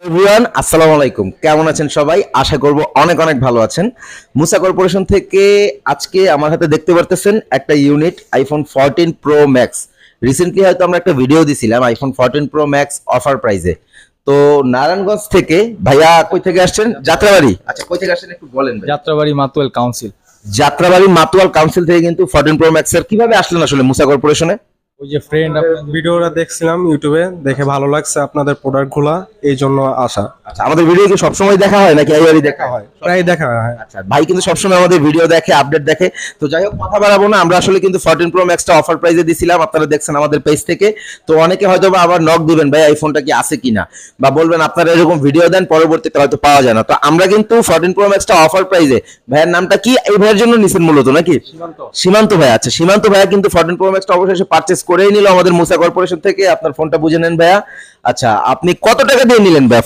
Everyone আসসালামু আলাইকুম, কেমন আছেন সবাই? আশা করব অনেক অনেক ভালো আছেন। মুসা কর্পোরেশন থেকে আজকে আমার হাতে দেখতে পারতেছেন একটা unit iPhone 14 pro max. Recently হয়তো আমরা একটা ভিডিও দিছিলাম আইফোন 14 প্রো ম্যাক্স অফার প্রাইজে। তো নারায়ণগঞ্জ থেকে ভাইয়া কই থেকে আসছেন? যাত্রাবাড়ি। আচ্ছা, কই থেকে আসছেন একটু বলেন ভাই। যাত্রাবাড়ি মাতুয়াল কাউন্সিল। যাত্রাবাড়ি মাতুয়াল কাউন্সিল থেকে কিন্তু 14 প্রো ম্যাক্স এর কিভাবে আসলেন আসলে মুসা কর্পোরেশনে? ওই যে ফ্রেন্ড ভিডিওটা দেখছিলাম ইউটিউবে, দেখে ভালো লাগছে আপনাদের প্রোডাক্ট গুলা, এই জন্য আসা। আচ্ছা, আমাদের ভিডিও কি সবসময় দেখা হয় নাকি এইবারই দেখা হয়? প্রায় দেখা হয়। আচ্ছা, ভাই কিন্তু সবসময় আমাদের ভিডিও দেখে, আপডেট দেখে। তো যাই হোক, কথা বাড়াবো না, আমরা আসলে কিন্তু 14 প্রো ম্যাক্সটা অফার প্রাইসে দিছিলাম, আপনারা দেখছেন আমাদের পেজ থেকে। তো অনেকে হয়তো বা আবার নক দিবেন ভাই আইফোনটা কি আছে কিনা, বা বলবেন আপনারা এরকম ভিডিও দেন পরবর্তীতে হয়তো পাওয়া যায় না। তো আমরা কিন্তু 14 প্রো ম্যাক্সটা অফার প্রাইসে, ভাইয়ের নামটা কি, এই ভাইয়ের জন্য নিছেন মূলত নাকি? সীমান্ত ভাই। আচ্ছা, সীমান্ত ভাইয়া কিন্তু 14 প্রো ম্যাক্সটা অবশেষে পারচেজ করেই নিল আমাদের মুসা কর্পোরেশন থেকে। আপনার ফোনটা বুঝে নেন ভাইয়া। আচ্ছা, আপনি কত টাকা দিয়ে নিলেন ভাই?